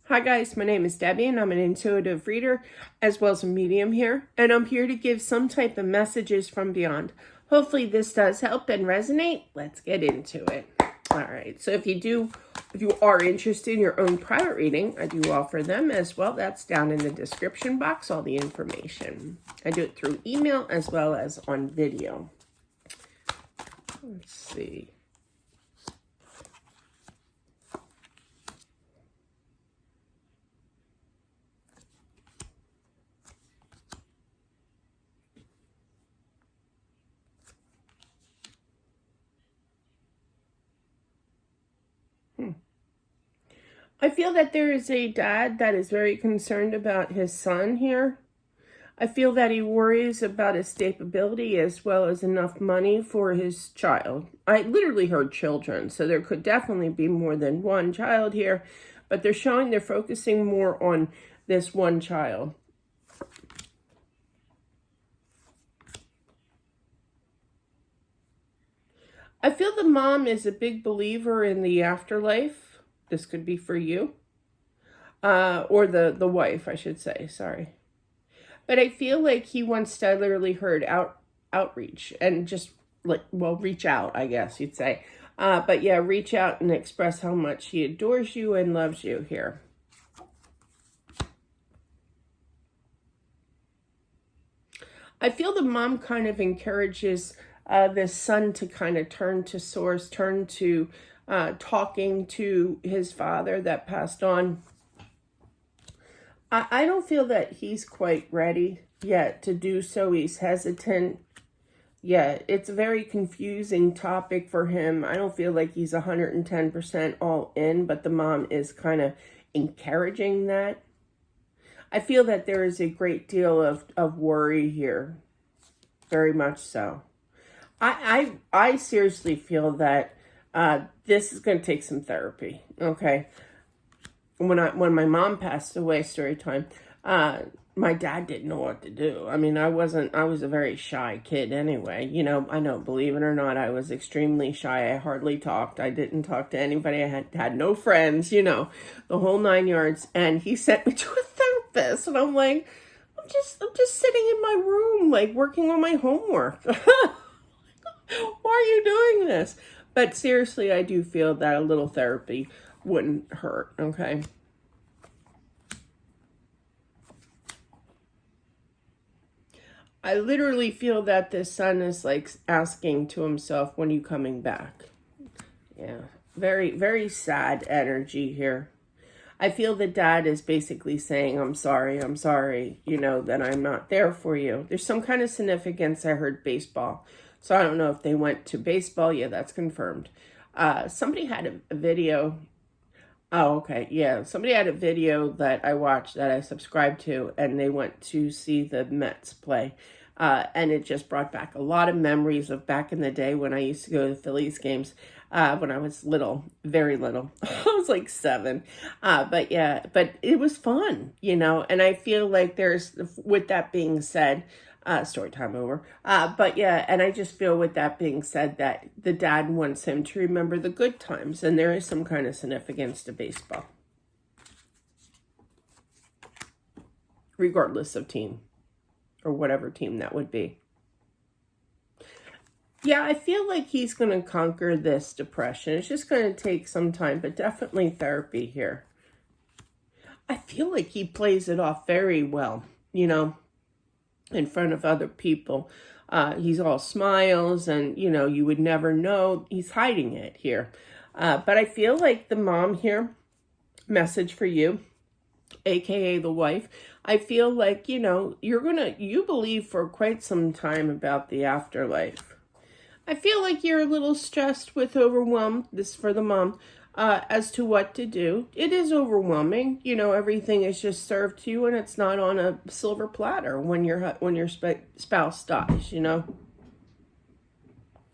Hi guys, my name is Debbie and I'm an intuitive reader as well as a medium here, and I'm here to give some type of messages from beyond. Hopefully this does help and resonate. Let's get into it. All right, so if you are interested in your own private reading, I do offer them as well. That's down in the description box, all the information. I do it through email as well as on video. Let's see. I feel that there is a dad that is very concerned about his son here. I feel that he worries about his stability as well as enough money for his child. I literally heard children, so there could definitely be more than one child here, but they're showing they're focusing more on this one child. I feel the mom is a big believer in the afterlife. This could be for you. Or the wife, I should say, sorry. But I feel like he once literally heard outreach and just reach out, I guess you'd say. But yeah, reach out and express how much he adores you and loves you here. I feel the mom kind of encourages this son to kind of turn to source, turn to talking to his father that passed on. I don't feel that he's quite ready yet to do so. He's hesitant. Yeah, it's a very confusing topic for him. I don't feel like he's 110% all in, but the mom is kind of encouraging that. I feel that there is a great deal of worry here. Very much so. I seriously feel that this is going to take some therapy, okay? When my mom passed away, story time, my dad didn't know what to do. I mean, I was a very shy kid anyway. You know, I know, believe it or not, I was extremely shy. I hardly talked. I didn't talk to anybody. I had no friends, you know, the whole 9 yards. And he sent me to a therapist. And I'm like, I'm just sitting in my room, like working on my homework. Why are you doing this? But seriously, I do feel that a little therapy wouldn't hurt, okay? I literally feel that this son is like asking to himself, when are you coming back? Yeah, very, very sad energy here. I feel the dad is basically saying, I'm sorry, you know, that I'm not there for you. There's some kind of significance. I heard baseball. So I don't know if they went to baseball. Yeah, that's confirmed. Somebody had a video. Oh, okay. Yeah. Somebody had a video that I watched that I subscribed to, and they went to see the Mets play. And it just brought back a lot of memories of back in the day when I used to go to the Phillies games when I was little, very little. I was like 7. But yeah, but it was fun, you know, and I feel like there's, with that being said, story time over. But yeah, and I just feel with that being said that the dad wants him to remember the good times, and there is some kind of significance to baseball. Regardless of team, or whatever team that would be. Yeah, I feel like he's going to conquer this depression. It's just going to take some time, but definitely therapy here. I feel like he plays it off very well, you know, in front of other people. He's all smiles and, you know, you would never know he's hiding it here. But I feel like the mom here, message for you, AKA the wife, I feel like, you know, you believe for quite some time about the afterlife. I feel like you're a little stressed with overwhelmed, this for the mom, as to what to do. It is overwhelming. You know, everything is just served to you and it's not on a silver platter when your spouse dies, you know.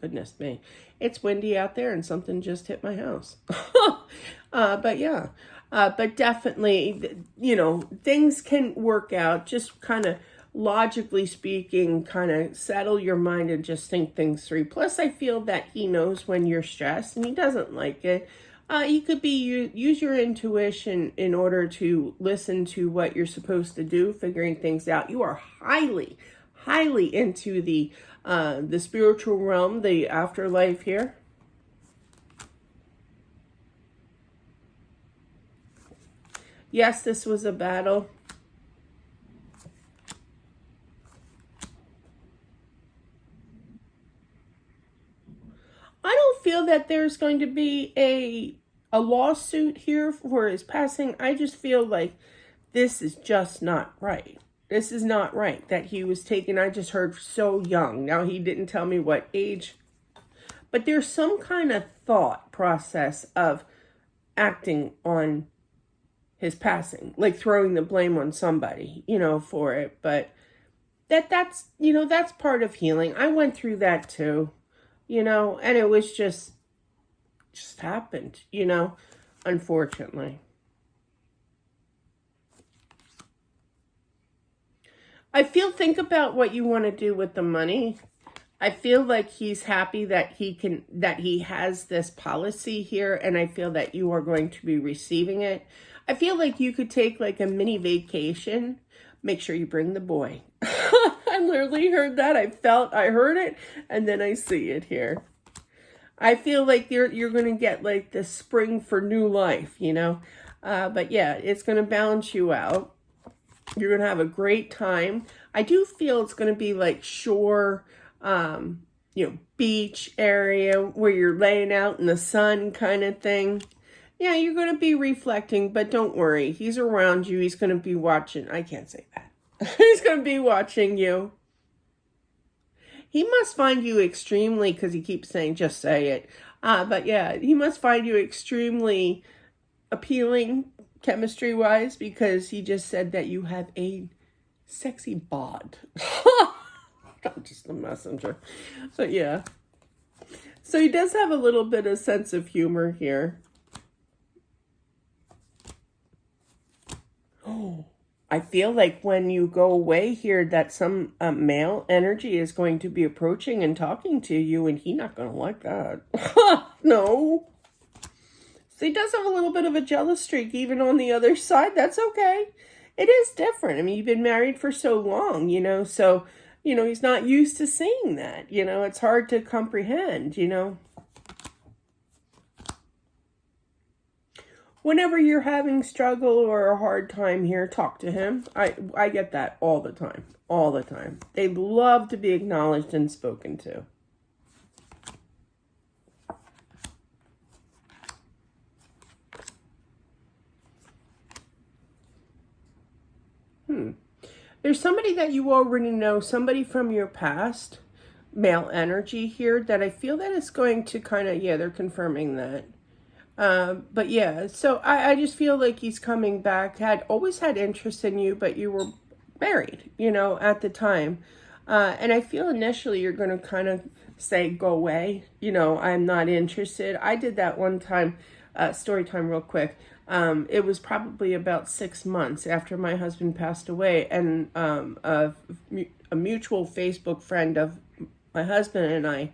Goodness me. It's windy out there and something just hit my house. But yeah, but definitely, you know, things can work out. Just kind of logically speaking, kind of settle your mind and just think things through. Plus, I feel that he knows when you're stressed and he doesn't like it. You could be, use your intuition in order to listen to what you're supposed to do, figuring things out. You are highly, highly into the spiritual realm, the afterlife here. Yes, this was a battle. I don't feel that there's going to be a lawsuit here for his passing. I just feel like this is just not right. This is not right that he was taken, I just heard, so young. Now, he didn't tell me what age, but there's some kind of thought process of acting on his passing, like throwing the blame on somebody, for it. But that's part of healing. I went through that too, and it was just happened, unfortunately. Think about what you want to do with the money. I feel like he's happy that he has this policy here, and I feel that you are going to be receiving it. I feel like you could take like a mini vacation. Make sure you bring the boy. I literally heard that. I heard it, and then I see it here. I feel like you're going to get like the spring for new life, But yeah, it's going to balance you out. You're going to have a great time. I do feel it's going to be like shore, beach area where you're laying out in the sun kind of thing. Yeah, you're going to be reflecting, but don't worry. He's around you. He's going to be watching. I can't say that. He's going to be watching you. He must find you extremely, because he keeps saying, just say it. But yeah, he must find you extremely appealing chemistry-wise, because he just said that you have a sexy bod. I'm just a messenger. But yeah. So he does have a little bit of sense of humor here. Oh, I feel like when you go away here that some male energy is going to be approaching and talking to you, and he's not going to like that. No. So he does have a little bit of a jealous streak even on the other side. That's okay. It is different. I mean, you've been married for so long, so, he's not used to seeing that. It's hard to comprehend, Whenever you're having struggle or a hard time here, talk to him. I get that all the time. All the time. They love to be acknowledged and spoken to. There's somebody that you already know, somebody from your past, male energy here, that I feel that is going to kind of, they're confirming that. But yeah, so I just feel like he's coming back, always had interest in you, but you were married, at the time. And I feel initially you're going to kind of say, go away, I'm not interested. I did that one time, story time real quick. It was probably about 6 months after my husband passed away, and a mutual Facebook friend of my husband and I,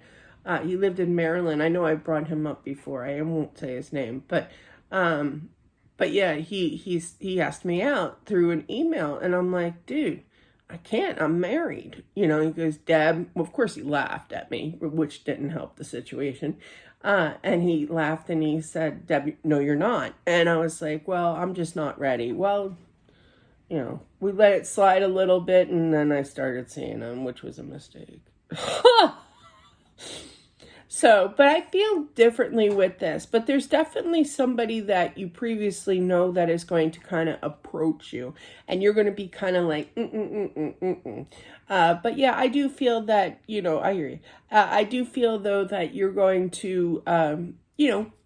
he lived in Maryland. I know I brought him up before. I won't say his name, but yeah, he asked me out through an email, and I'm like, dude, I can't. I'm married. He goes, Deb. Well, of course, he laughed at me, which didn't help the situation. And he laughed and he said, Deb, no, you're not. And I was like, well, I'm just not ready. Well, we let it slide a little bit, and then I started seeing him, which was a mistake. So, but I feel differently with this, but there's definitely somebody that you previously know that is going to kind of approach you, and you're going to be kind of like, but yeah, I do feel that, I hear you. I do feel though that you're going to,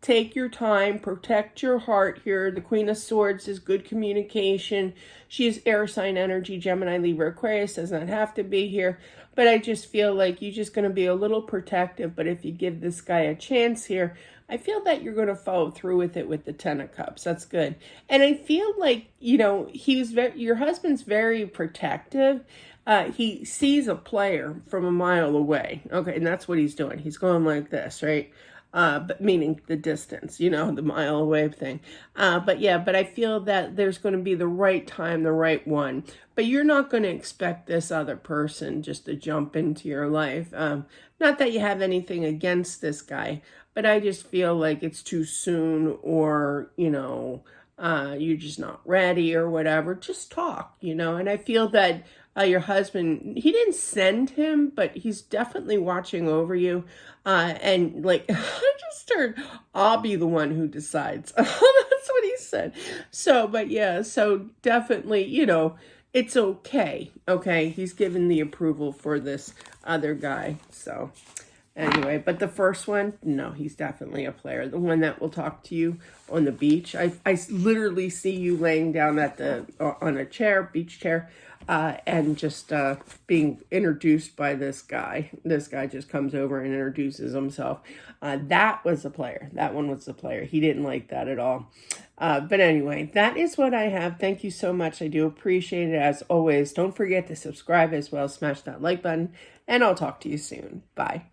take your time, protect your heart here. The Queen of Swords is good communication. She is air sign energy, Gemini, Libra, Aquarius, does not have to be here. But I just feel like you're just going to be a little protective. But if you give this guy a chance here, I feel that you're going to follow through with it with the 10 of Cups. That's good. And I feel like, your husband's very protective. He sees a player from a mile away. Okay, and that's what he's doing. He's going like this, right? but meaning the distance, you know, the mile away thing. But yeah, but I feel that there's going to be the right time, the right one. But you're not going to expect this other person just to jump into your life. Not that you have anything against this guy, but I just feel like it's too soon, or, you know, you're just not ready or whatever. Just talk, you know. And I feel that your husband, he didn't send him, but he's definitely watching over you. And like, I just heard, I'll be the one who decides. That's what he said. So, but yeah, so definitely, you know, it's okay. Okay. He's given the approval for this other guy. So anyway, but the first one, no, he's definitely a player. The one that will talk to you on the beach. I literally see you laying down at the on a chair, beach chair, and just being introduced by this guy. This guy just comes over and introduces himself. That was a player. That one was the player. He didn't like that at all. But anyway, that is what I have. Thank you so much. I do appreciate it as always. Don't forget to subscribe as well. Smash that like button, and I'll talk to you soon. Bye.